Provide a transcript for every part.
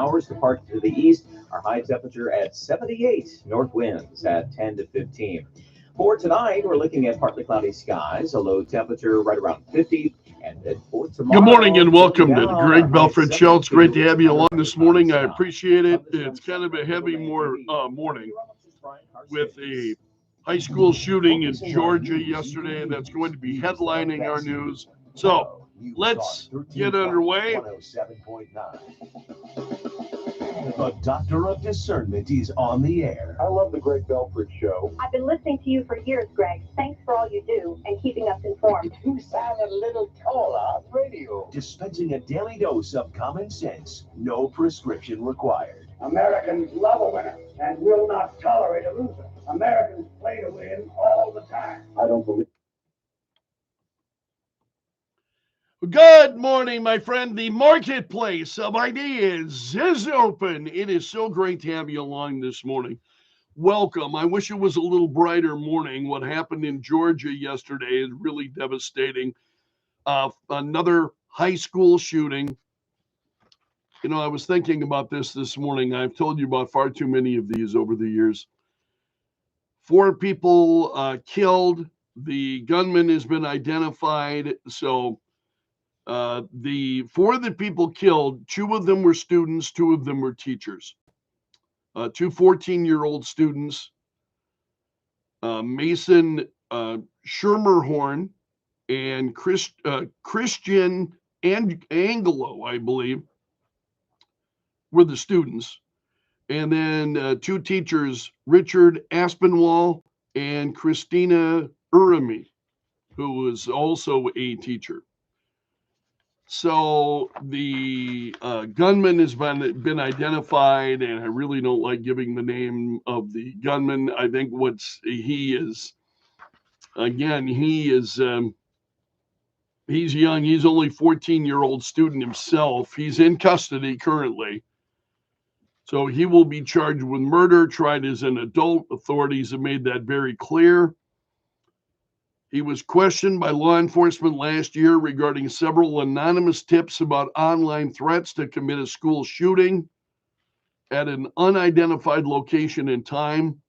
showers depart to the east. Our high temperature at 78. North winds at 10 to 15. For tonight, we're looking at partly cloudy skies, a low temperature right around 50. And then for tomorrow, good morning and welcome to the Greg high Belfrage Show. It's great to have you along this morning. I skies. appreciate it. It's kind of a heavy morning with a high school shooting in Georgia yesterday that's going to be headlining our news. So let's get underway. 107.9. The Doctor of Discernment is on the air. I love the Greg Belfrage Show. I've been listening to you for years, Greg. Thanks for all you do and keeping us informed. You sound a little taller on radio. Dispensing a daily dose of common sense, no prescription required. Americans love a winner and will not tolerate a loser. Americans play to win all the time. I don't believe. Good morning, my friend. The marketplace of ideas is open. It is so great to have you along this morning. Welcome. I wish it was a little brighter morning. What happened in Georgia yesterday is really devastating. Another high school shooting. You know, I was thinking about this morning. I've told you about far too many of these over the years. 4 people killed. The gunman has been identified. So the 4 that people killed, 2 of them were students, 2 of them were teachers. 2 14-year-old students, Mason Schermerhorn and Christian Angelo, I believe, were the students. And then 2 teachers, Richard Aspinwall and Christina Urami, who was also a teacher. So the gunman has been identified, and I really don't like giving the name of the gunman. I think he is he's young. He's only 14-year-old student himself. He's in custody currently. So he will be charged with murder, tried as an adult. Authorities have made that very clear. He was questioned by law enforcement last year regarding several anonymous tips about online threats to commit a school shooting at an unidentified location and time.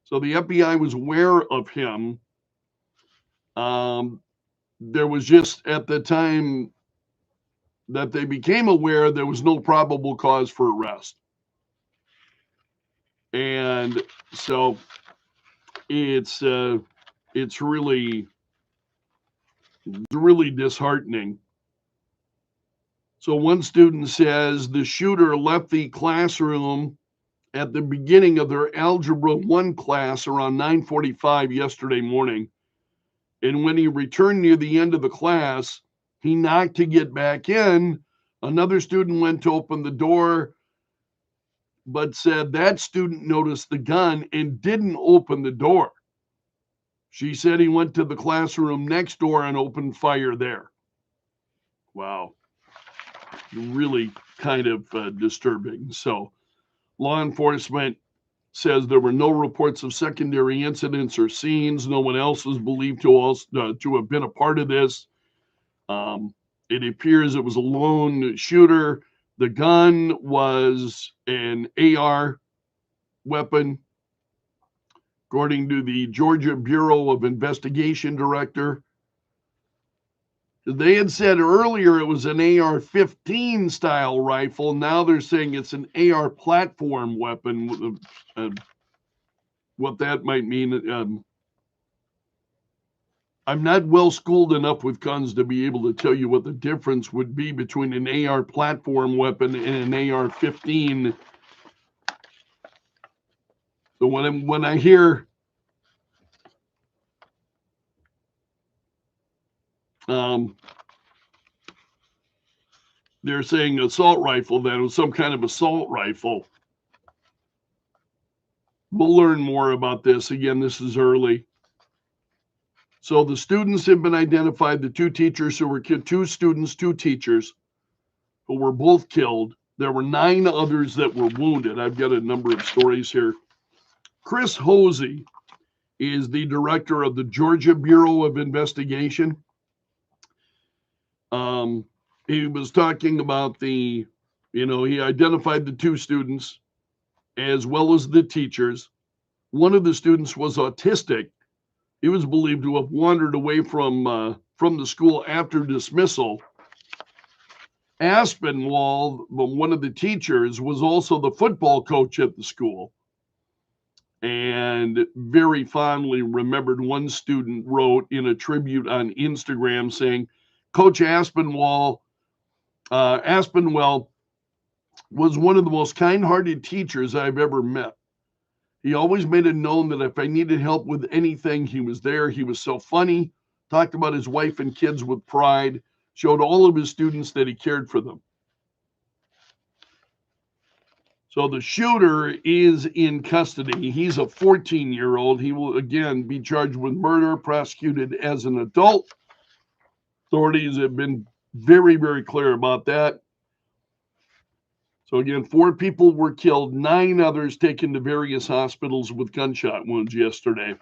So the FBI was aware of him. There was just, at the time that they became aware, there was no probable cause for arrest. And so it's really disheartening. So one student says the shooter left the classroom at the beginning of their Algebra 1 class around 9:45 yesterday morning. And when he returned near the end of the class, he knocked to get back in. Another student went to open the door, but said that student noticed the gun and didn't open the door. She said he went to the classroom next door and opened fire there. Wow. Really kind of disturbing. So law enforcement says there were no reports of secondary incidents or scenes. No one else was believed to have been a part of this. It appears it was a lone shooter. The gun was an AR weapon, according to the Georgia Bureau of Investigation director. They had said earlier it was an AR-15 style rifle. Now they're saying it's an AR platform weapon. What that might mean, I'm not well schooled enough with guns to be able to tell you what the difference would be between an AR platform weapon and an AR-15. So when I hear they're saying assault rifle, that it was some kind of assault rifle. We'll learn more about this. Again, this is early. So the students have been identified, the 2 teachers who were killed, 2 students, 2 teachers who were both killed. There were 9 others that were wounded. I've got a number of stories here. Chris Hosey is the director of the Georgia Bureau of Investigation. He was talking about the He identified the two students as well as the teachers. One of the students was autistic. He was believed to have wandered away from the school after dismissal. Aspinwall, one of the teachers, was also the football coach at the school, and very fondly remembered. One student wrote in a tribute on Instagram saying, Coach Aspinwall was one of the most kind-hearted teachers I've ever met. He always made it known that if I needed help with anything, he was there. He was so funny, talked about his wife and kids with pride, showed all of his students that he cared for them. So the shooter is in custody. He's a 14-year-old. He will, again, be charged with murder, prosecuted as an adult. Authorities have been very, very clear about that. So again, 4 people were killed, 9 others taken to various hospitals with gunshot wounds yesterday.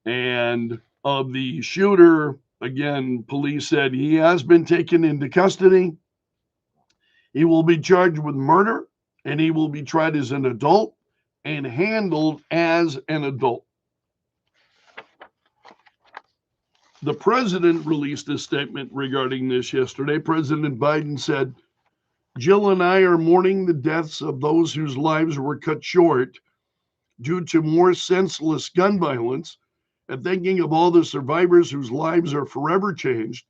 And of the shooter, again, police said he has been taken into custody. He will be charged with murder, and he will be tried as an adult and handled as an adult. The president released a statement regarding this yesterday. President Biden said, Jill and I are mourning the deaths of those whose lives were cut short due to more senseless gun violence, and thinking of all the survivors whose lives are forever changed.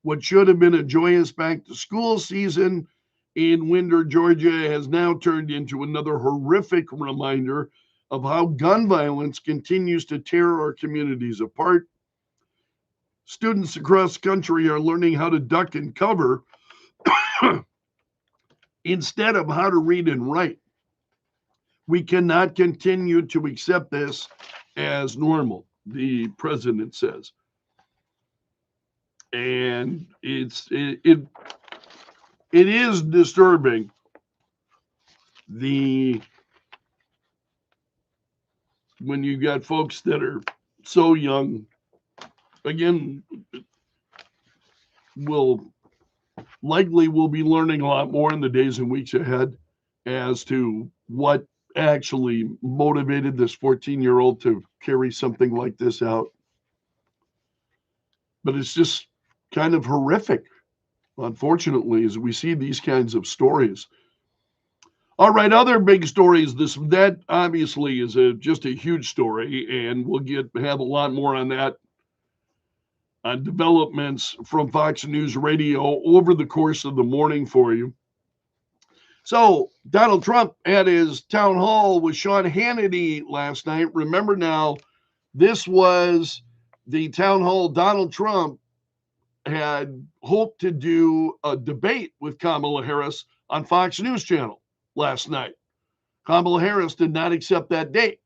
What should have been a joyous back-to-school season in Winder, Georgia, has now turned into another horrific reminder of how gun violence continues to tear our communities apart. Students across the country are learning how to duck and cover instead of how to read and write. We cannot continue to accept this as normal, the president says. And it is disturbing when you got folks that are so young. Again, we'll be learning a lot more in the days and weeks ahead as to what actually motivated this 14-year-old to carry something like this out. But it's just kind of horrific, unfortunately, as we see these kinds of stories. All right, other big stories. That obviously is just a huge story, and we'll have a lot more on that. Developments from Fox News Radio over the course of the morning for you. So Donald Trump had his town hall with Sean Hannity last night. Remember now, this was the town hall Donald Trump had hoped to do a debate with Kamala Harris on Fox News Channel last night. Kamala Harris did not accept that date.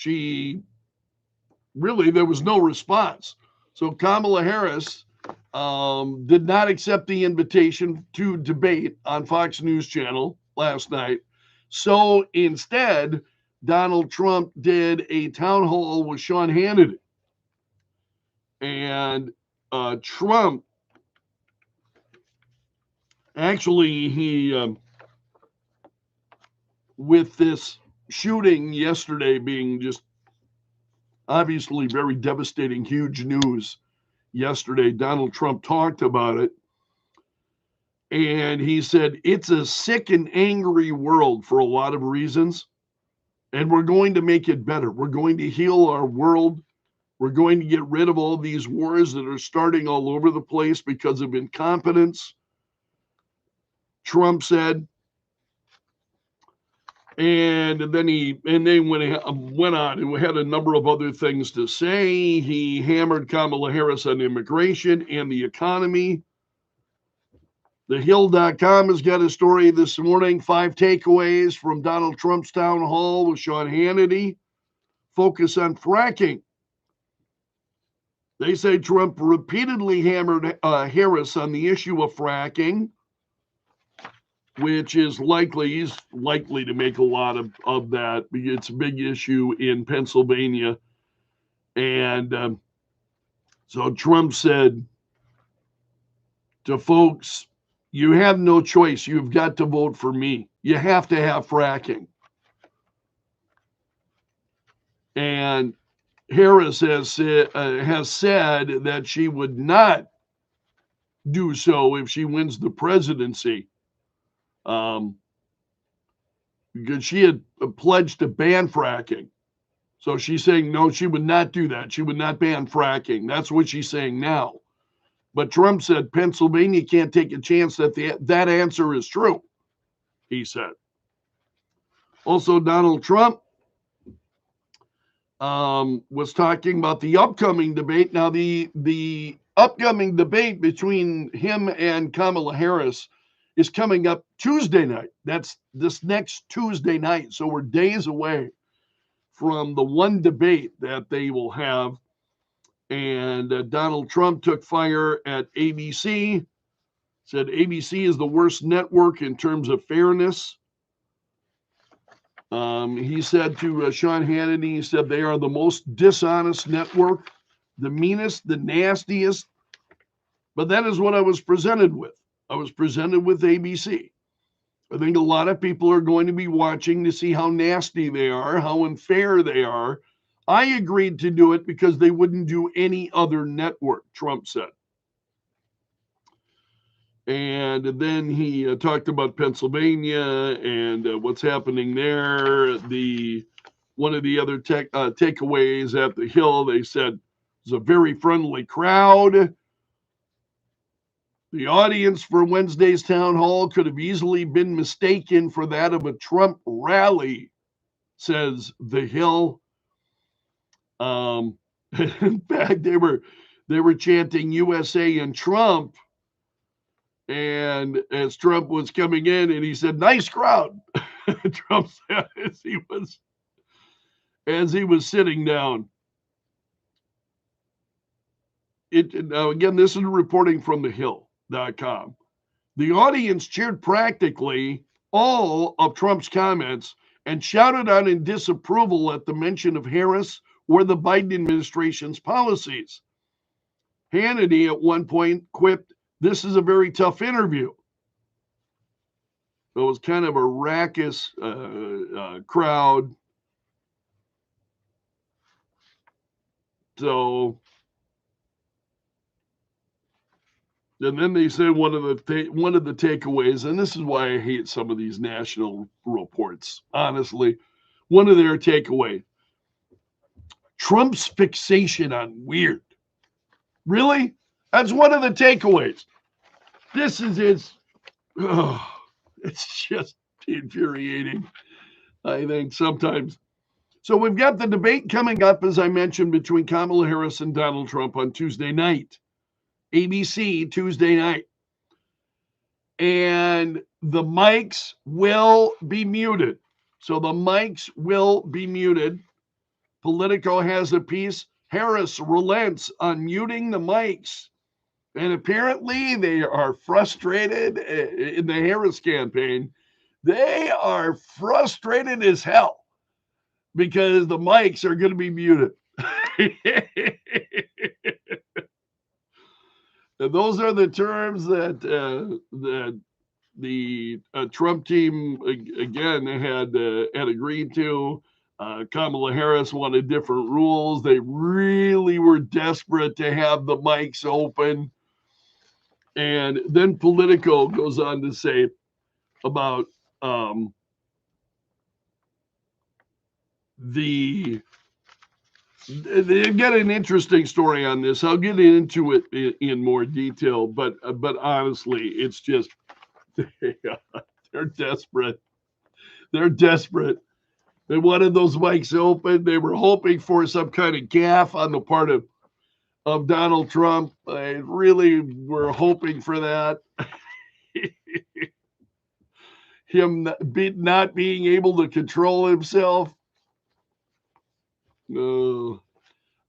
There was no response. So Kamala Harris did not accept the invitation to debate on Fox News Channel last night. So instead, Donald Trump did a town hall with Sean Hannity. And Trump, actually, with this shooting yesterday being just obviously very devastating, huge news yesterday, Donald Trump talked about it. And he said, it's a sick and angry world for a lot of reasons. And we're going to make it better. We're going to heal our world. We're going to get rid of all these wars that are starting all over the place because of incompetence, Trump said. And then he went on and had a number of other things to say. He hammered Kamala Harris on immigration and the economy. TheHill.com has got a story this morning, 5 takeaways from Donald Trump's town hall with Sean Hannity. Focus on fracking. They say Trump repeatedly hammered Harris on the issue of fracking, which is he's likely to make a lot of that. It's a big issue in Pennsylvania. And so Trump said to folks You have no choice. You've got to vote for me. You have to have fracking. And Harris has said that she would not do so if she wins the presidency. Because she had pledged to ban fracking. So she's saying, no, she would not do that. She would not ban fracking. That's what she's saying now. But Trump said Pennsylvania can't take a chance that that answer is true, he said. Also, Donald Trump was talking about the upcoming debate. Now, the upcoming debate between him and Kamala Harris is coming up Tuesday night. That's this next Tuesday night. So we're days away from the one debate that they will have. And Donald Trump took fire at ABC, said ABC is the worst network in terms of fairness. He said to Sean Hannity, he said they are the most dishonest network, the meanest, the nastiest. But that is what I was presented with. I was presented with ABC. I think a lot of people are going to be watching to see how nasty they are, how unfair they are. I agreed to do it because they wouldn't do any other network, Trump said. And then he talked about Pennsylvania and what's happening there. One of the other takeaways at the Hill, they said, it's a very friendly crowd. The audience for Wednesday's town hall could have easily been mistaken for that of a Trump rally, says the Hill. In fact, they were chanting USA and Trump. And as Trump was coming in, and he said, "Nice crowd," Trump said as he was sitting down. Now again, this is reporting from thehill.com. The audience cheered practically all of Trump's comments and shouted out in disapproval at the mention of Harris or the Biden administration's policies. Hannity at one point quipped, "This is a very tough interview." It was kind of a raucous crowd. So, and then they said one of the takeaways, and this is why I hate some of these national reports. Honestly, one of their takeaway: Trump's fixation on weird. Really? That's one of the takeaways. This is it's just infuriating, I think, sometimes. So we've got the debate coming up, as I mentioned, between Kamala Harris and Donald Trump on Tuesday night. ABC, Tuesday night. And the mics will be muted. So the mics will be muted. Politico has a piece. Harris relents on muting the mics. And apparently they are frustrated in the Harris campaign. They are frustrated as hell because the mics are going to be muted. And those are the terms that the Trump team again had agreed to. Kamala Harris wanted different rules. They really were desperate to have the mics open. And then Politico goes on to say about they've got an interesting story on this. I'll get into it in more detail, but honestly, it's just they're desperate. They're desperate. They wanted those mics open. They were hoping for some kind of gaffe on the part of Donald Trump. They really were hoping for that. Him not being able to control himself. No.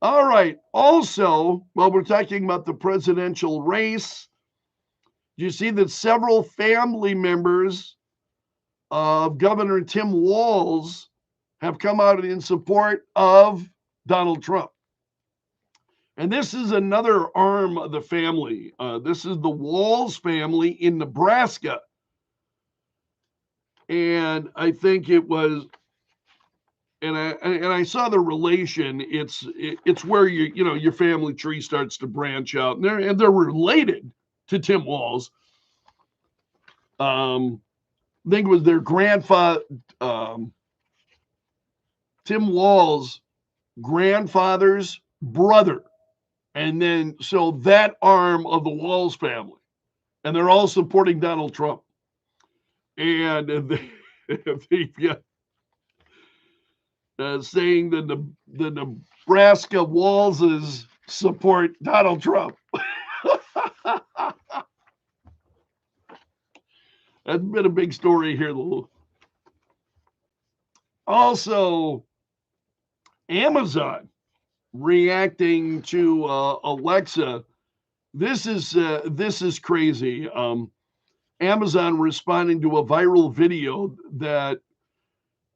All right. Also, while we're talking about the presidential race, you see that several family members of Governor Tim Walz have come out in support of Donald Trump. And this is another arm of the family. This is the Walls family in Nebraska. And I think it was, and I saw the relation. It's where your family tree starts to branch out, and they're related to Tim Walls. I think it was their grandfather, Tim Walls' grandfather's brother. And then, so that arm of the Walls family, and they're all supporting Donald Trump. And they've got saying that the Nebraska Wallses support Donald Trump. That's been a big story here. Also, Amazon reacting to Alexa. This is crazy. Amazon responding to a viral video that,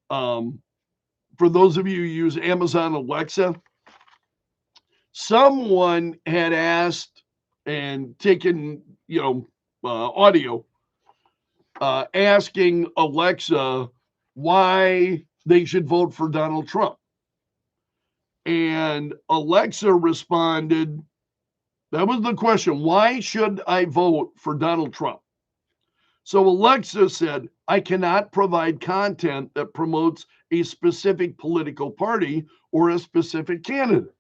for those of you who use Amazon Alexa, someone had asked and taken, audio, asking Alexa why they should vote for Donald Trump. And Alexa responded, that was the question, why should I vote for Donald Trump? So Alexa said, I cannot provide content that promotes a specific political party or a specific candidate.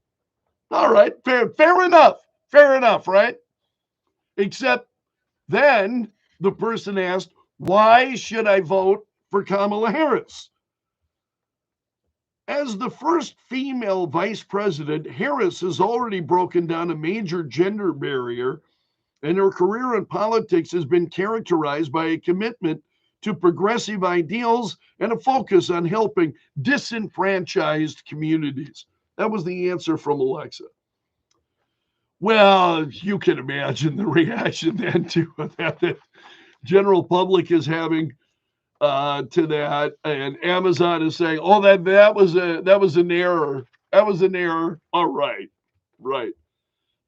All right, fair enough, right? Except then the person asked, why should I vote for Kamala Harris? As the first female vice president, Harris has already broken down a major gender barrier, and her career in politics has been characterized by a commitment to progressive ideals and a focus on helping disenfranchised communities. That was the answer from Alexa. Well, you can imagine the reaction then to that the general public is having to that, and Amazon is saying, "Oh, that was an error. That was an error." All right, right.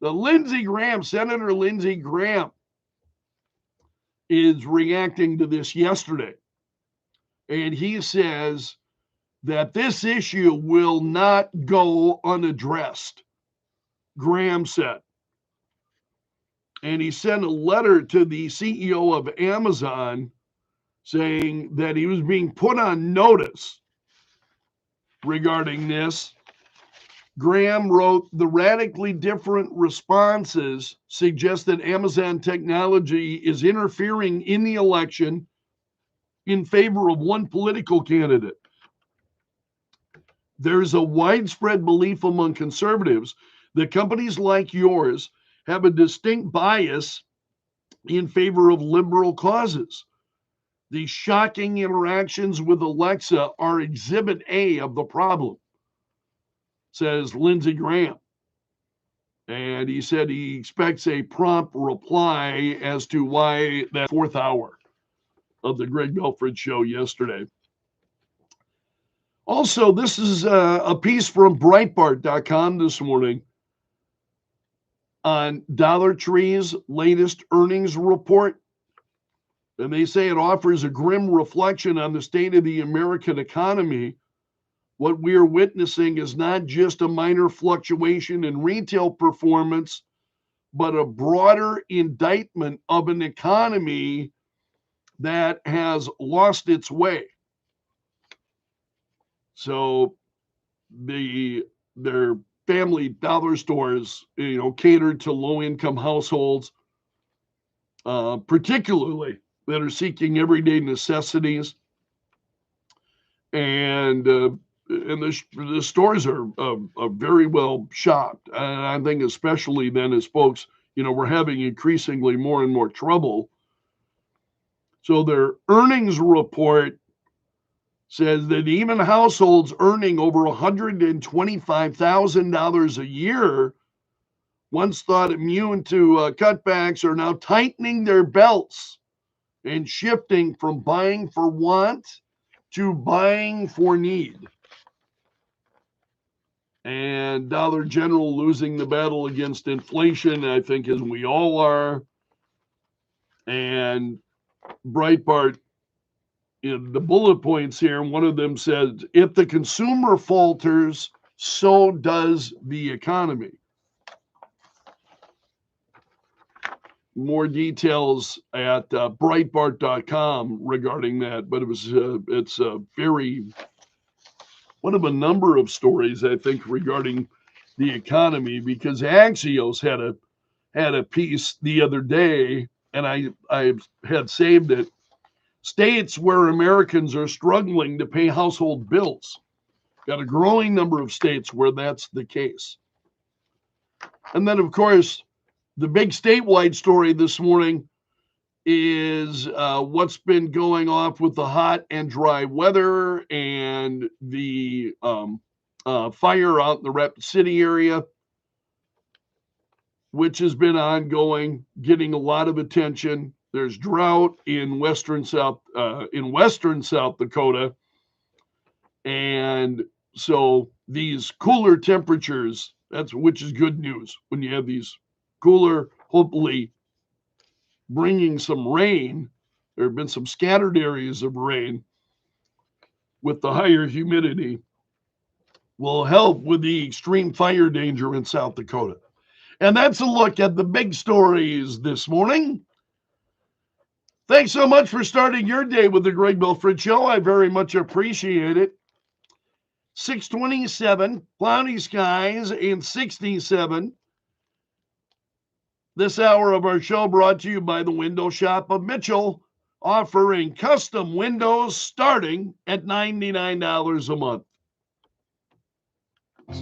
Senator Lindsey Graham, is reacting to this yesterday, and he says that this issue will not go unaddressed. Graham said, and he sent a letter to the CEO of Amazon saying that he was being put on notice regarding this. Graham wrote, the radically different responses suggest that Amazon technology is interfering in the election in favor of one political candidate. There's a widespread belief among conservatives that companies like yours have a distinct bias in favor of liberal causes. These shocking interactions with Alexa are exhibit A of the problem, says Lindsey Graham. And he said he expects a prompt reply as to why that fourth hour of the Greg Belfrage show yesterday. Also, this is a piece from Breitbart.com this morning on Dollar Tree's latest earnings report. And they say it offers a grim reflection on the state of the American economy. What we are witnessing is not just a minor fluctuation in retail performance, but a broader indictment of an economy that has lost its way. So their family dollar stores, catered to low-income households, particularly that are seeking everyday necessities, and the stores are very well shopped. And I think especially then as folks, we're having increasingly more and more trouble. So their earnings report says that even households earning over $125,000 a year, once thought immune to cutbacks, are now tightening their belts and shifting from buying for want to buying for need. And Dollar General losing the battle against inflation, I think, as we all are. And Breitbart, in the bullet points here, one of them said, if the consumer falters, so does the economy. More details at Breitbart.com regarding that, but it's a very one of a number of stories, I think, regarding the economy, because Axios had a piece the other day, and I had saved it. States where Americans are struggling to pay household bills. Got a growing number of states where that's the case. And then, of course, the big statewide story this morning is what's been going off with the hot and dry weather and the fire out in the Rapid City area, which has been ongoing, getting a lot of attention. There's drought in western South Dakota, and so these cooler temperatures, which is good news when you have these cooler, hopefully bringing some rain. There have been some scattered areas of rain with the higher humidity, will help with the extreme fire danger in South Dakota. And that's a look at the big stories this morning. Thanks so much for starting your day with the Greg Belfrage Show. I very much appreciate it. 627, cloudy skies, and 67. This hour of our show brought to you by the Window Shop of Mitchell, offering custom windows starting at $99 a month.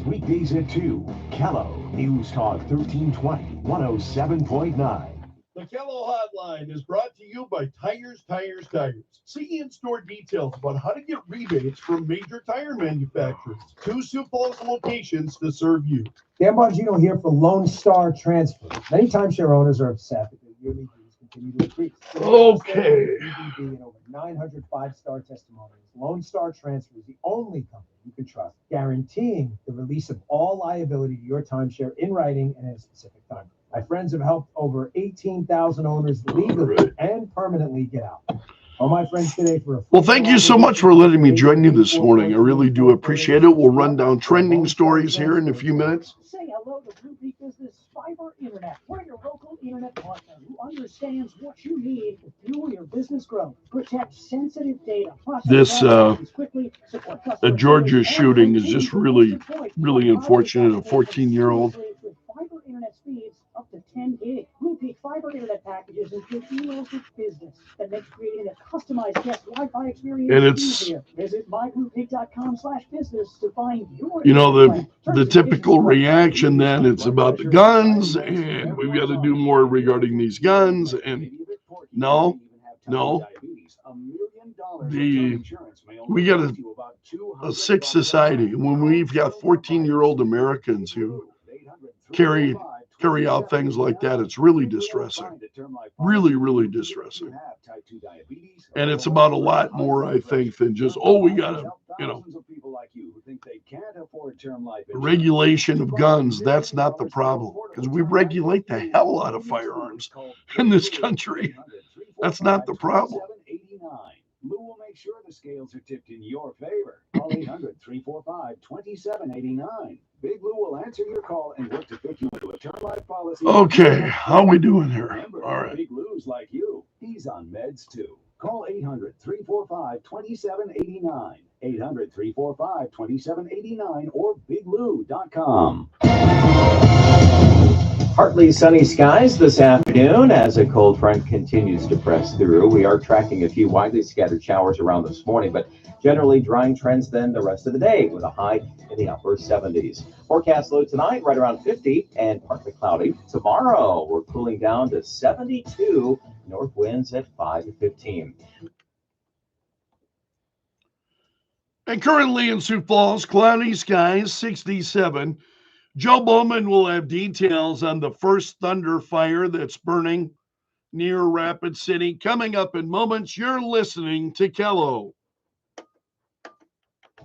Weekdays at 2, Kello News Talk 1320, 107.9. The Kello Hotline is brought to you by Tires. See in-store details about how to get rebates from major tire manufacturers. 2 Sioux Falls locations to serve you. Dan Bongino here for Lone Star Transfer. Many timeshare owners are upset that their yearly dues continue to increase. Okay. And over 900 5-star testimonials. Lone Star Transfer is the only company you can trust, guaranteeing the release of all liability to your timeshare in writing and at a specific time. My friends have helped over 18,000 owners legally and permanently get out. All my friends today for a well, thank you so much for letting me join you this morning. I really do appreciate it. We'll run down trending stories here in a few minutes. Say hello to Blue Peak Business Fiber Internet. We're your local internet partner who understands what you need to fuel your business growth, protect sensitive data. This Georgia shooting is just really, really unfortunate. A 14-year-old. Fiber internet speeds up to 10 gig. Blue Peak Fiber Internet packages include emails with business that makes creating a customized guest Wi-Fi experience and it's easier. Visit mybluepeak.com/business to find your. You know, the typical reaction then, it's about the guns, and we've got to do more regarding these guns. And no, we got a sick society when we've got 14-year-old Americans who carry out things like that. It's really distressing. Really, really distressing. And it's about a lot more, I think, than just, we got to, regulation of guns. That's not the problem, because we regulate the hell out of firearms in this country. That's not the problem. Lou will make sure the scales are tipped in your favor. Call 800-345-2789. Big Lou will answer your call and work to fit you into a term life policy. Okay, how we doing here? Remember, all right. Big Lou's like you. He's on meds too. Call 800-345-2789. 800-345-2789 or biglou.com. Partly sunny skies this afternoon as a cold front continues to press through. We are tracking a few widely scattered showers around this morning, but generally drying trends then the rest of the day with a high in the upper 70s. Forecast low tonight right around 50 and partly cloudy. Tomorrow we're cooling down to 72, north winds at 5 to 15. And currently in Sioux Falls, cloudy skies, 67. Joe Bowman will have details on the first thunder fire that's burning near Rapid City. Coming up in moments, you're listening to Kello.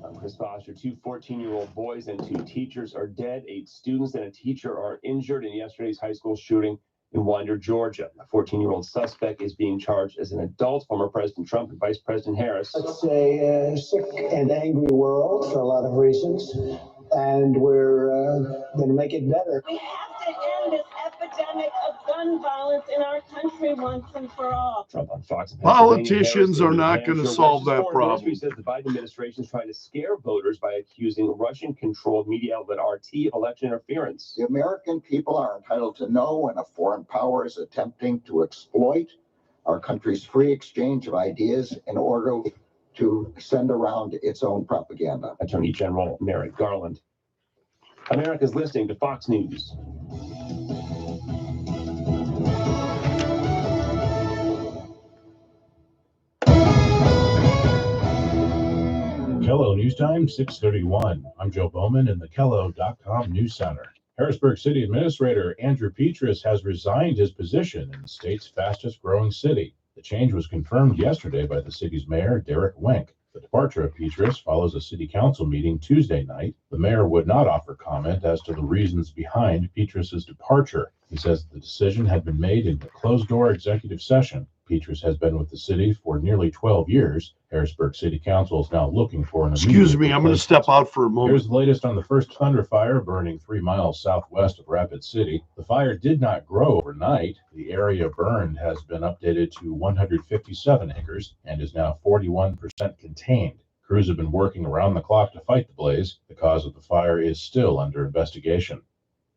I'm Chris Foster. Two 14-year-old boys and two teachers are dead. 8 students and a teacher are injured in yesterday's high school shooting in Winder, Georgia. A 14-year-old suspect is being charged as an adult. Former President Trump and Vice President Harris. It's a sick and angry world for a lot of reasons, and we're going to make it better. We have to end this epidemic of gun violence in our country once and for all. Trump on Fox. Politicians are not going to solve that problem. Ministry says the Biden administration is trying to scare voters by accusing Russian-controlled media outlet RT of election interference. The American people are entitled to know when a foreign power is attempting to exploit our country's free exchange of ideas in order to send around its own propaganda. Attorney General Merrick Garland. America's listening to Fox News. Kello News Time, 6:31. I'm Joe Bowman in the Kello.com News Center. Harrisburg City Administrator Andrew Petras has resigned his position in the state's fastest growing city. The change was confirmed yesterday by the city's mayor, Derek Wink. The departure of Petras follows a city council meeting Tuesday night. The mayor would not offer comment as to the reasons behind Petras' departure. He says the decision had been made in a closed-door executive session. Petras has been with the city for nearly 12 years. Harrisburg City Council is now looking for an Excuse me, I'm going to step out for a moment. Here's the latest on the first Thunder fire burning 3 miles southwest of Rapid City. The fire did not grow overnight. The area burned has been updated to 157 acres and is now 41% contained. Crews have been working around the clock to fight the blaze. The cause of the fire is still under investigation.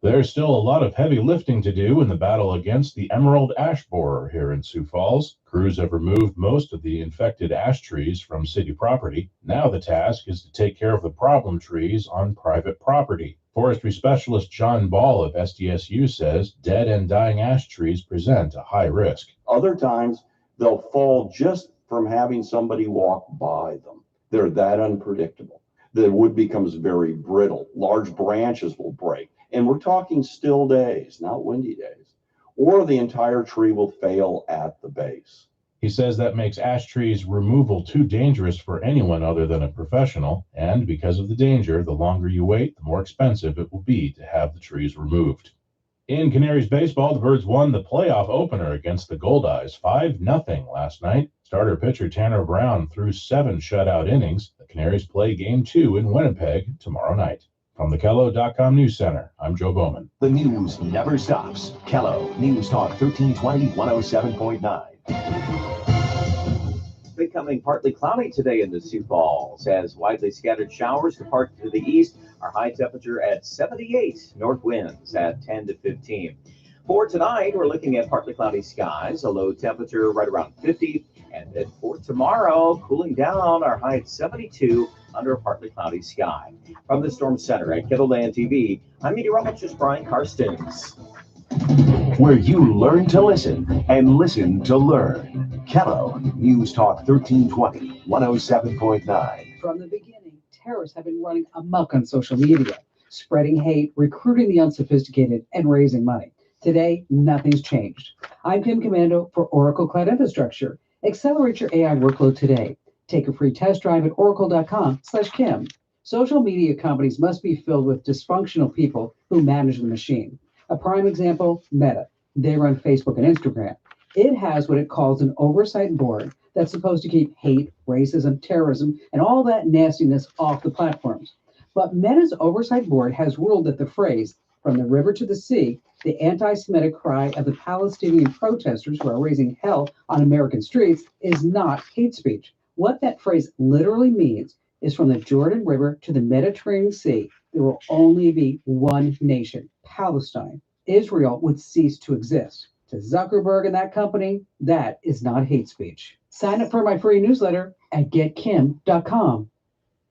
There's still a lot of heavy lifting to do in the battle against the emerald ash borer here in Sioux Falls. Crews have removed most of the infected ash trees from city property. Now the task is to take care of the problem trees on private property. Forestry specialist John Ball of SDSU says dead and dying ash trees present a high risk. Other times they'll fall just from having somebody walk by them. They're that unpredictable. The wood becomes very brittle. Large branches will break. And we're talking still days, not windy days. Or the entire tree will fail at the base. He says that makes ash trees removal too dangerous for anyone other than a professional. And because of the danger, the longer you wait, the more expensive it will be to have the trees removed. In Canaries baseball, the Birds won the playoff opener against the Goldeyes 5-0 last night. Starter pitcher Tanner Brown threw 7 shutout innings. The Canaries play Game 2 in Winnipeg tomorrow night. From the Kello.com News Center, I'm Joe Bowman. The news never stops. Kello News Talk 1320 107.9. Becoming partly cloudy today in the Sioux Falls as widely scattered showers depart to the east. Our high temperature at 78, north winds at 10 to 15. For tonight, we're looking at partly cloudy skies, a low temperature right around 50. And then for tomorrow, cooling down, our high at 72 under a partly cloudy sky. From the Storm Center at Kettleland TV, I'm meteorologist Brian Karstens. Where you learn to listen and listen to learn. Kello News Talk 1320 107.9. From the beginning, terrorists have been running amok on social media, spreading hate, recruiting the unsophisticated, and raising money. Today, nothing's changed. I'm Kim Commando for Oracle Cloud Infrastructure. Accelerate your AI workload today. Take a free test drive at oracle.com/Kim. Social media companies must be filled with dysfunctional people who manage the machine. A prime example, Meta. They run Facebook and Instagram. It has what it calls an oversight board that's supposed to keep hate, racism, terrorism, and all that nastiness off the platforms. But Meta's oversight board has ruled that the phrase, from the river to the sea, the anti-Semitic cry of the Palestinian protesters who are raising hell on American streets, is not hate speech. What that phrase literally means is from the Jordan River to the Mediterranean Sea, there will only be one nation, Palestine. Israel would cease to exist. To Zuckerberg and that company, that is not hate speech. Sign up for my free newsletter at getkim.com.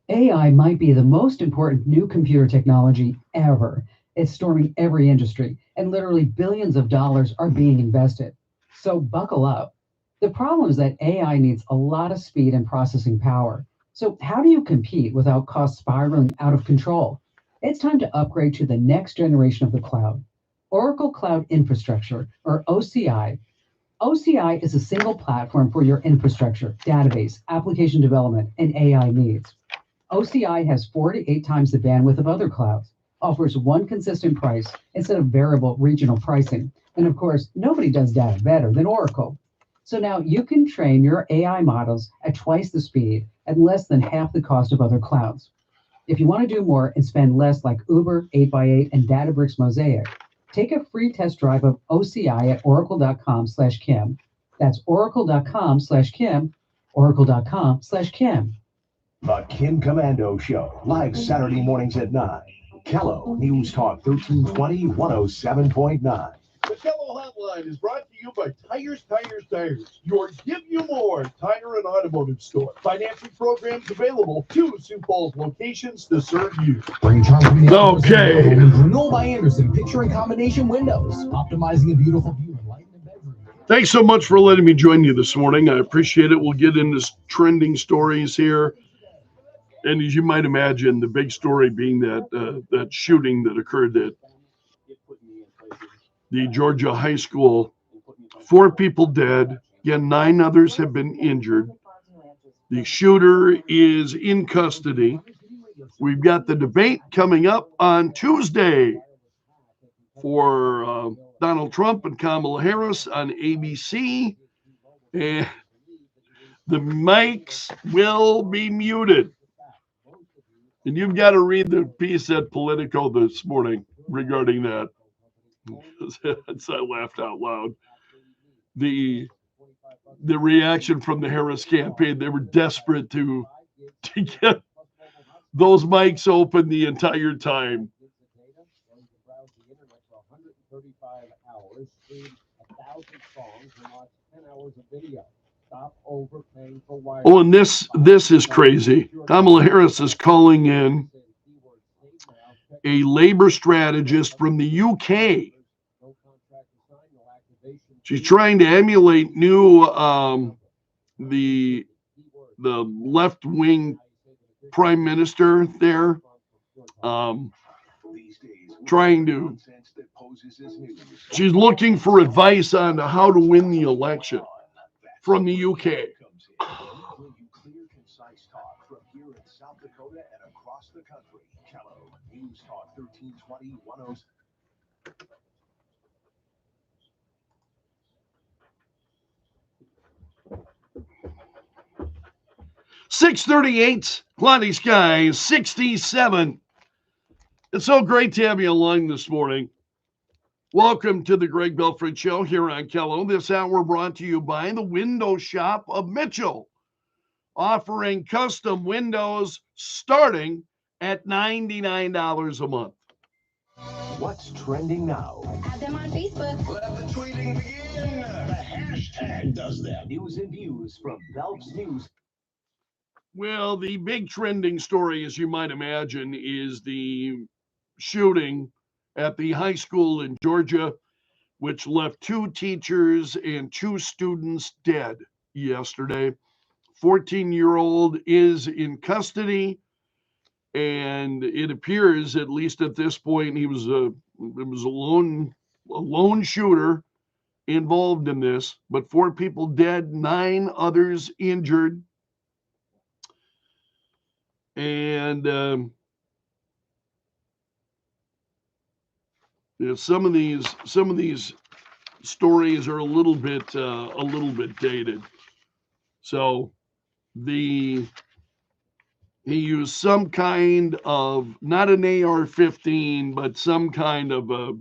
AI might be the most important new computer technology ever. It's storming every industry, and literally billions of dollars are being invested. So buckle up. The problem is that AI needs a lot of speed and processing power. So how do you compete without costs spiraling out of control? It's time to upgrade to the next generation of the cloud. Oracle Cloud Infrastructure, or OCI. OCI is a single platform for your infrastructure, database, application development, and AI needs. OCI has 4 to 8 times the bandwidth of other clouds, offers one consistent price instead of variable regional pricing. And of course, nobody does data better than Oracle. So now you can train your AI models at twice the speed and less than half the cost of other clouds. If you want to do more and spend less like Uber, 8x8, and Databricks Mosaic, take a free test drive of OCI at oracle.com/Kim. That's oracle.com/Kim, oracle.com/Kim. The Kim Commando Show, live Saturday mornings at 9. Kello News Talk 1320, 107.9. The Kello Hotline is brought to you by Tires, your Give You More tire and automotive store. Financing programs available. 2 Sioux Falls locations to serve you. Okay. Renewal by Anderson, picture and combination windows, optimizing a beautiful view and light in the bedroom. Thanks so much for letting me join you this morning. I appreciate it. We'll get into trending stories here. And as you might imagine, the big story being that shooting that occurred at the Georgia high school. 4 people dead. Again, 9 others have been injured. The shooter is in custody. We've got the debate coming up on Tuesday for Donald Trump and Kamala Harris on ABC. And the mics will be muted. And you've got to read the piece at Politico this morning regarding that. I laughed out loud. The reaction from the Harris campaign, they were desperate to get those mics open the entire time. Oh, and this is crazy. Kamala Harris is calling in a labor strategist from the UK. She's trying to emulate new the left-wing prime minister there. She's looking for advice on how to win the election from the UK. Clear, concise talk from here in South Dakota and across the country. Kello News Talk 1320, 107. 638, cloudy skies, 67. It's so great to have you along this morning. Welcome to the Greg Belfrage Show here on Kello. This hour brought to you by the Window Shop of Mitchell, offering custom windows starting at $99 a month. What's trending now? Add them on Facebook. Let the tweeting begin. The hashtag does that. News and views from Belf's News. Well, the big trending story, as you might imagine, is the shooting at the high school in Georgia, which left 2 teachers and 2 students dead yesterday. 14-year-old is in custody, and it appears, at least at this point, it was a lone shooter involved in this, but 4 people dead, 9 others injured. And some of these stories are a little bit dated. So he used some kind of, not an AR-15, but some kind of a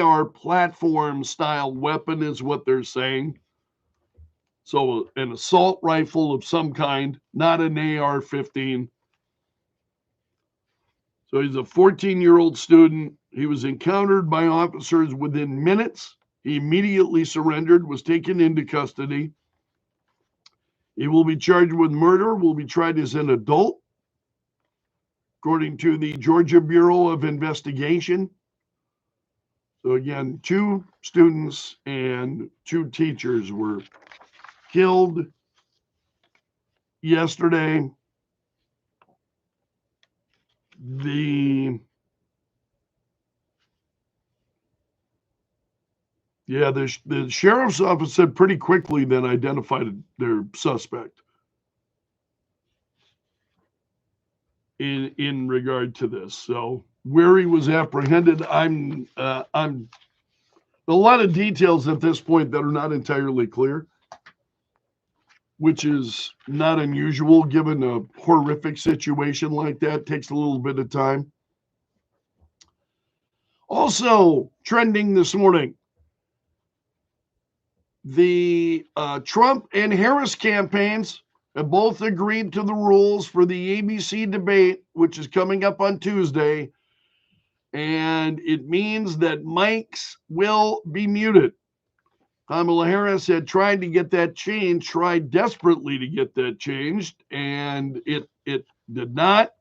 AR platform style weapon is what they're saying. So an assault rifle of some kind, not an AR-15. So he's a 14-year-old student. He was encountered by officers within minutes. He immediately surrendered, was taken into custody. He will be charged with murder, will be tried as an adult, according to the Georgia Bureau of Investigation. So again, 2 students and 2 teachers were killed yesterday. The sheriff's office said pretty quickly then identified their suspect. in regard to this. So where he was apprehended, I'm a lot of details at this point that are not entirely clear, which is not unusual given a horrific situation like that. It takes a little bit of time. Also trending this morning, the Trump and Harris campaigns have both agreed to the rules for the ABC debate, which is coming up on Tuesday. And it means that mics will be muted. Kamala Harris had tried to get that changed, tried desperately to get that changed, and it did not.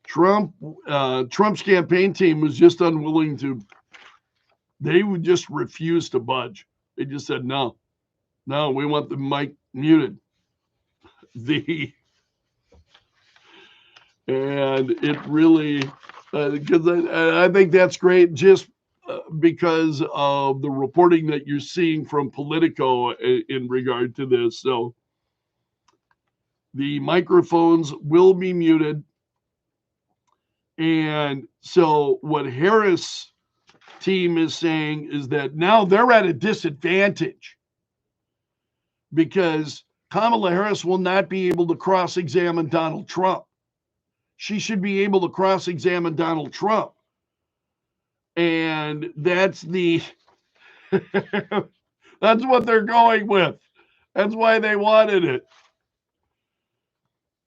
Trump's campaign team was just unwilling to. They would just refuse to budge. They just said no, we want the mic muted. And it really, because I think that's great, just because of the reporting that you're seeing from Politico in regard to this. So the microphones will be muted. And so what Harris team is saying is that now they're at a disadvantage because Kamala Harris will not be able to cross-examine Donald Trump. She should be able to cross-examine Donald Trump. And that's that's what they're going with. That's why they wanted it.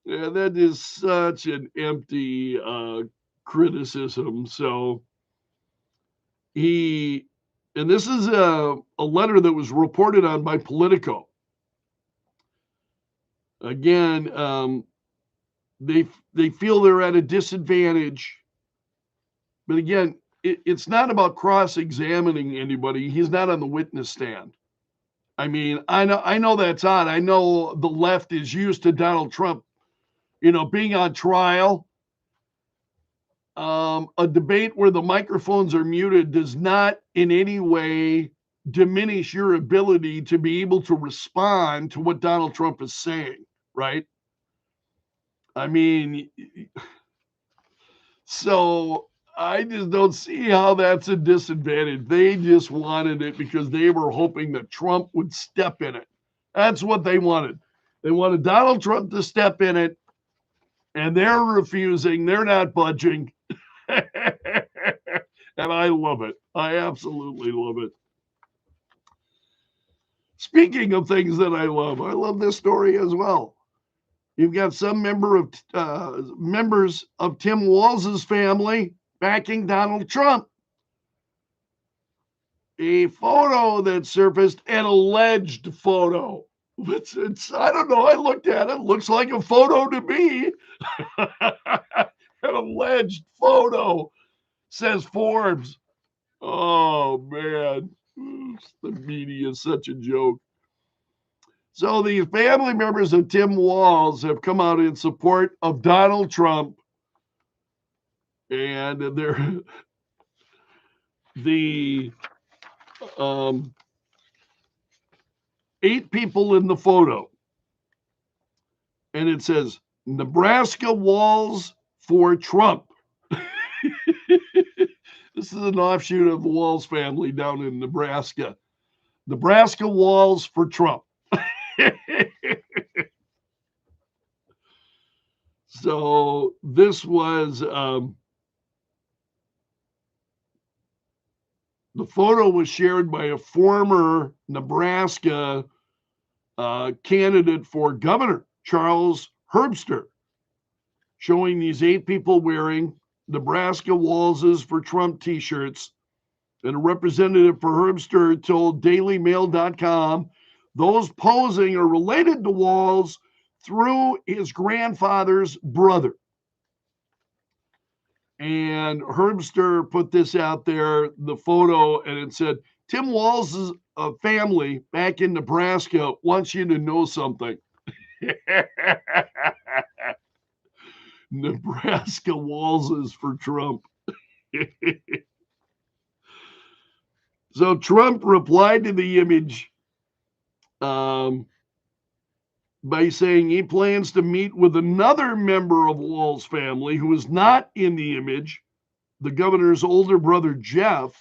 Yeah, that is such an empty criticism. So and this is a letter that was reported on by Politico. Again, they feel they're at a disadvantage. But again, it's not about cross-examining anybody. He's not on the witness stand. I mean, I know that's odd. I know the left is used to Donald Trump, being on trial. A debate where the microphones are muted does not in any way diminish your ability to be able to respond to what Donald Trump is saying, right? I mean, so I just don't see how that's a disadvantage. They just wanted it because they were hoping that Trump would step in it. That's what they wanted. They wanted Donald Trump to step in it, and they're refusing. They're not budging. And I love it. I absolutely love it. Speaking of things that I love this story as well. You've got some members of Tim Walz's family backing Donald Trump. A photo that surfaced, an alleged photo. It's I don't know. I looked at it. Looks like a photo to me. An alleged photo, says Forbes. Oh, man. The media is such a joke. So the family members of Tim Walz have come out in support of Donald Trump. And they're the 8 people in the photo. And it says, Nebraska Walz for Trump. This is an offshoot of the Walz family down in Nebraska. Nebraska Walz for Trump. So this was, the photo was shared by a former Nebraska candidate for governor, Charles Herbster, showing these 8 people wearing Nebraska Walz's for Trump t-shirts. And a representative for Herbster told DailyMail.com those posing are related to Walz through his grandfather's brother. And Herbster put this out there, the photo, and it said, Tim Walz's family back in Nebraska wants you to know something. Nebraska Walz's for Trump. So Trump replied to the image. by saying he plans to meet with another member of Wall's family who is not in the image, the governor's older brother, Jeff,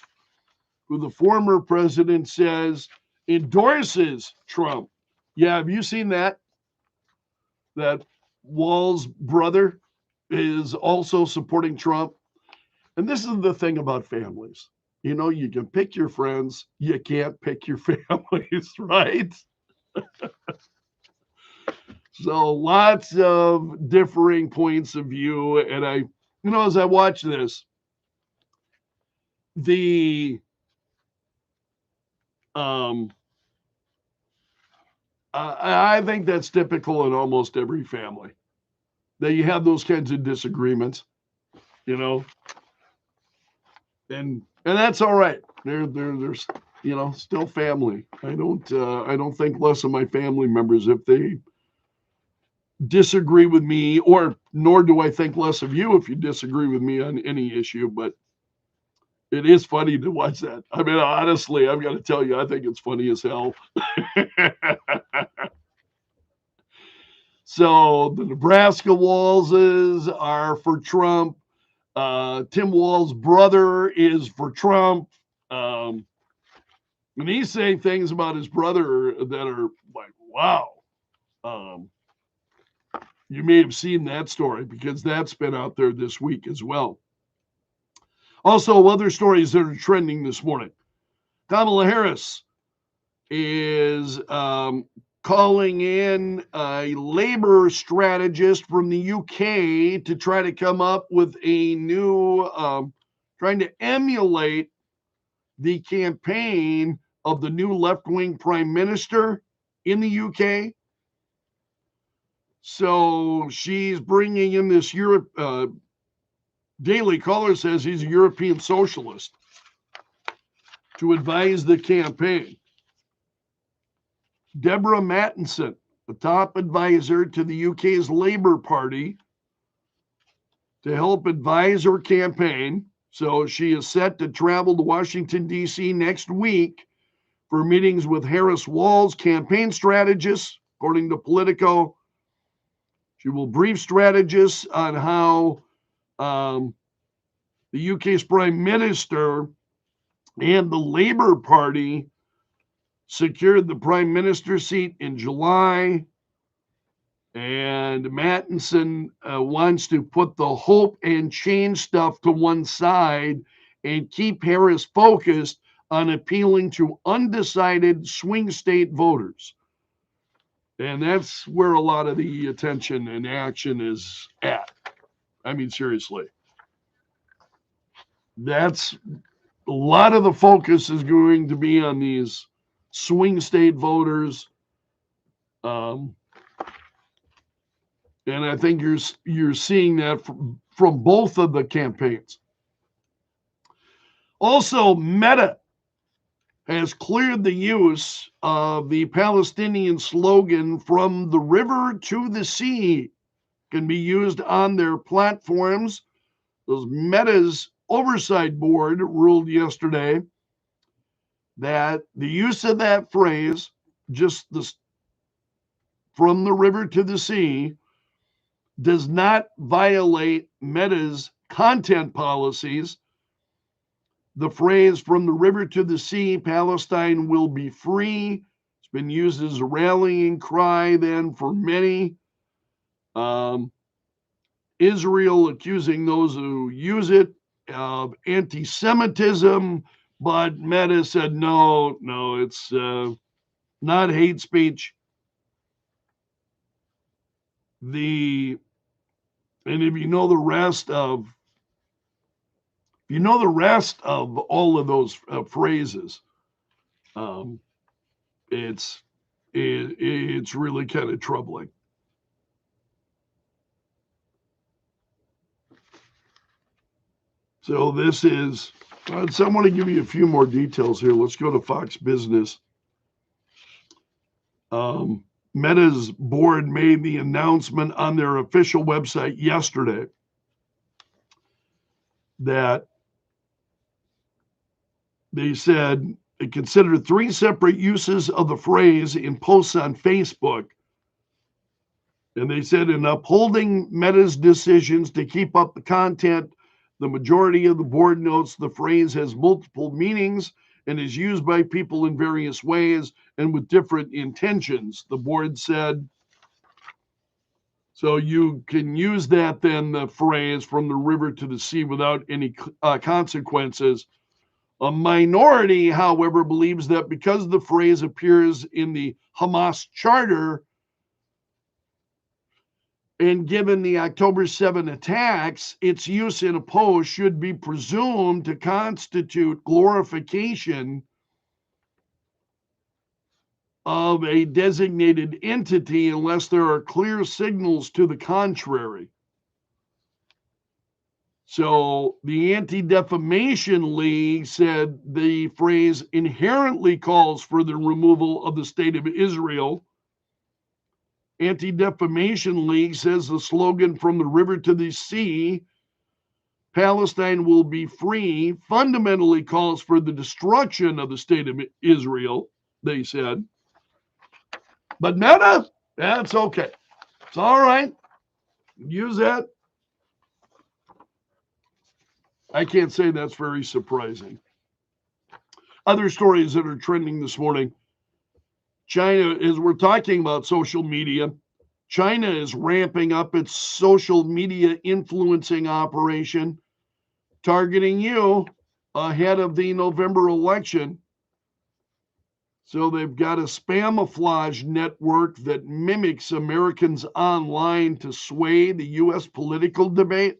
who the former president says endorses Trump. Yeah, have you seen that? That Wall's brother is also supporting Trump. And this is the thing about families. You know, you can pick your friends, you can't pick your families, right? So lots of differing points of view. And as I watch this, I think that's typical in almost every family, that you have those kinds of disagreements, and that's all right. There's still family. I don't think less of my family members if they disagree with me, or nor do I think less of you if you disagree with me on any issue. But it is funny to watch that. I mean, honestly, I've got to tell you, I think it's funny as hell. So the Nebraska Wallses are for Trump. Tim Wall's brother is for Trump. And he's saying things about his brother that are like, wow. You may have seen that story because that's been out there this week as well. Also, other stories that are trending this morning. Kamala Harris is calling in a labor strategist from the UK to try to come up with a new, trying to emulate the campaign of the new left-wing prime minister in the UK. So she's bringing in this Daily Caller says he's a European socialist to advise the campaign. Deborah Mattinson, the top advisor to the UK's Labour Party, to help advise her campaign. So she is set to travel to Washington, D.C. next week for meetings with Harris Wall's campaign strategists, according to Politico. She will brief strategists on how the UK's prime minister and the Labour Party secured the prime minister seat in July. And Mattinson wants to put the hope and change stuff to one side and keep Harris focused on appealing to undecided swing state voters. And that's where a lot of the attention and action is at. I mean, seriously. That's a lot of the focus is going to be on these swing state voters. And I think you're seeing that from both of the campaigns. Also, Meta has cleared the use of the Palestinian slogan "From the river to the sea" can be used on their platforms. Those Meta's oversight board ruled yesterday that the use of that phrase, just this "from the river to the sea," does not violate Meta's content policies. The phrase "from the river to the sea, Palestine will be free" it's been used as a rallying cry then for many. Israel accusing those who use it of anti-Semitism, but Meta said no, it's not hate speech. And if you know the rest of all of those phrases, it's really kind of troubling. So this is, I want to give you a few more details here. Let's go to Fox Business. Meta's board made the announcement on their official website yesterday that they said it considered 3 separate uses of the phrase in posts on Facebook And they said, in upholding Meta's decisions to keep up the content, the majority of the board notes the phrase has multiple meanings and is used by people in various ways and with different intentions. The board said, so you can use that then, the phrase from the river to the sea without any consequences. A minority, however, believes that because the phrase appears in the Hamas charter, and given the October 7 attacks, its use in a post should be presumed to constitute glorification of a designated entity unless there are clear signals to the contrary. So the Anti-Defamation League said the phrase inherently calls for the removal of the state of Israel. Anti-Defamation League says the slogan from the river to the sea, Palestine will be free, fundamentally calls for the destruction of the state of Israel, they said. But Meta, that's okay. It's all right. Use that. I can't say that's very surprising. Other stories that are trending this morning. China, as we're talking about social media, China is ramping up its social media influencing operation, targeting you ahead of the November election. So they've got a spamouflage network that mimics Americans online to sway the U.S. political debate.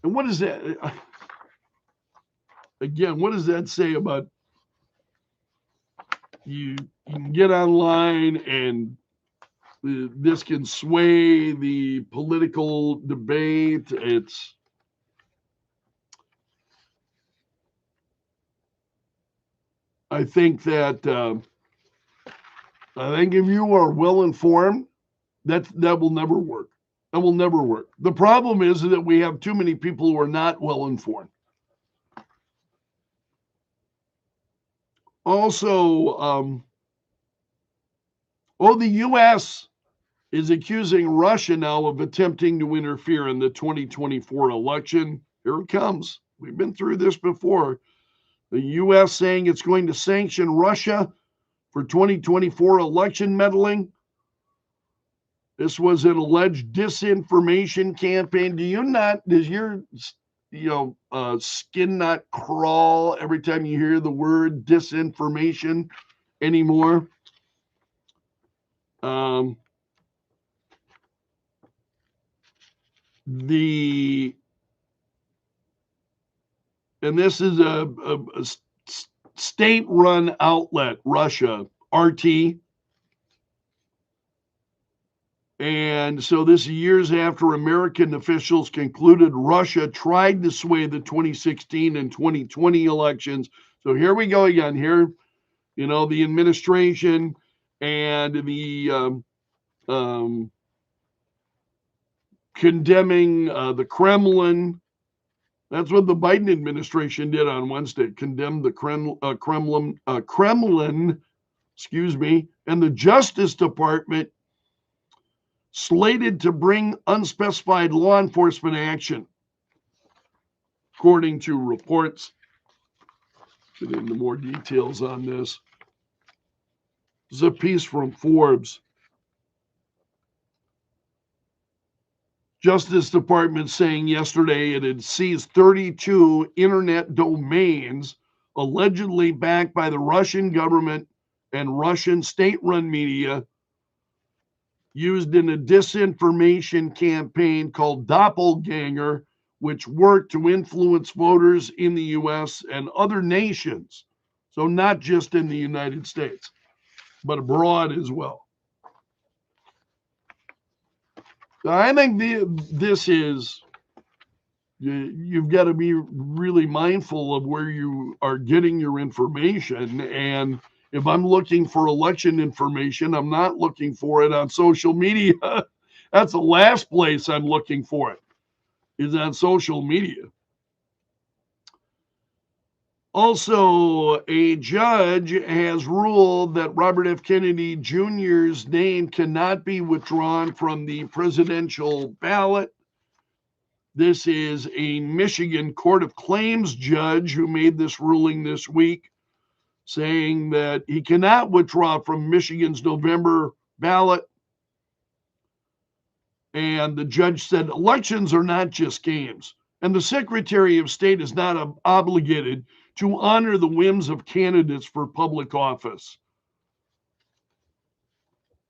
And what is that? Again, what does that say about you can get online and this can sway the political debate? I think that if you are well informed, that will never work. That will never work. The problem is that we have too many people who are not well informed. Also, the U.S. is accusing Russia now of attempting to interfere in the 2024 election. Here it comes. We've been through this before. The U.S. saying it's going to sanction Russia for 2024 election meddling. This was an alleged disinformation campaign. Does your skin not crawl every time you hear the word disinformation anymore? And this is a state-run outlet, Russia, RT. And so this is years after American officials concluded Russia tried to sway the 2016 and 2020 elections. So here we go again. Here, the administration and the condemning the Kremlin. That's what the Biden administration did on Wednesday, condemned the Kremlin, and the Justice Department slated to bring unspecified law enforcement action, according to reports. Get into more details on this. This is a piece from Forbes. Justice Department saying yesterday it had seized 32 internet domains allegedly backed by the Russian government and Russian state-run media used in a disinformation campaign called Doppelganger, which worked to influence voters in the U.S. and other nations. So not just in the United States, but abroad as well. I think this is, you've got to be really mindful of where you are getting your information. And if I'm looking for election information, I'm not looking for it on social media. That's the last place I'm looking for it, is on social media. Also, a judge has ruled that Robert F. Kennedy Jr.'s name cannot be withdrawn from the presidential ballot. This is a Michigan Court of Claims judge who made this ruling this week, saying that he cannot withdraw from Michigan's November ballot. And the judge said elections are not just games, and the Secretary of State is not obligated to honor the whims of candidates for public office.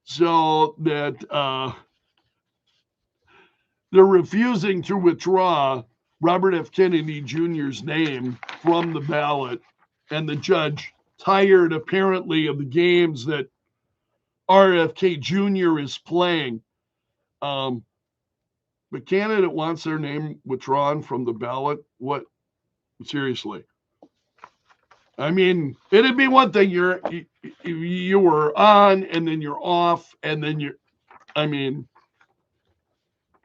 So that they're refusing to withdraw Robert F. Kennedy Jr.'s name from the ballot, and the judge, tired apparently of the games that RFK Jr. is playing. The candidate wants their name withdrawn from the ballot. What? Seriously. I mean, it'd be one thing you were on and then you're off and then I mean,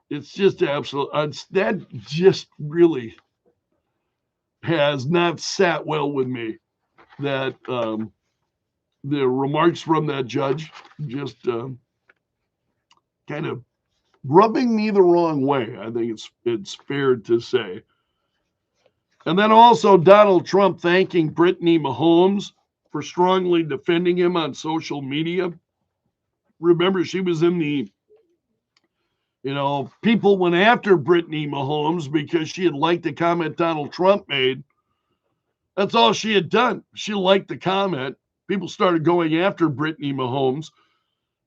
it's just absolute. That just really has not sat well with me. That the remarks from that judge just kind of rubbing me the wrong way. I think it's fair to say. And then also Donald Trump thanking Brittany Mahomes for strongly defending him on social media. Remember, she was in the, people went after Brittany Mahomes because she had liked the comment Donald Trump made. That's all she had done. She liked the comment. People started going after Brittany Mahomes.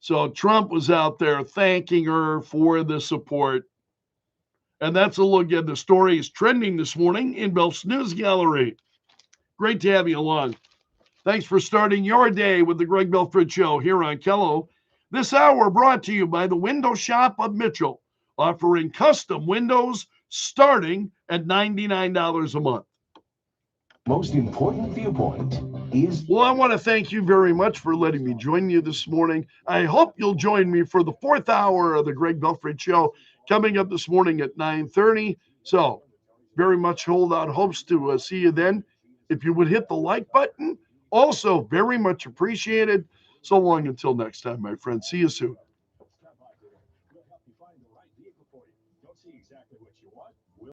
So Trump was out there thanking her for the support. And that's a look at the story is trending this morning in Belf's News Gallery. Great to have you along. Thanks for starting your day with the Greg Belfrage Show here on Kello. This hour brought to you by the Window Shop of Mitchell, offering custom windows starting at $99 a month. Most important viewpoint is... Well, I want to thank you very much for letting me join you this morning. I hope you'll join me for the 4th hour of the Greg Belfrage Show coming up this morning at 9:30. So very much hold out hopes to see you then. If you would hit the like button, also very much appreciated. So long until next time, my friends. See you soon.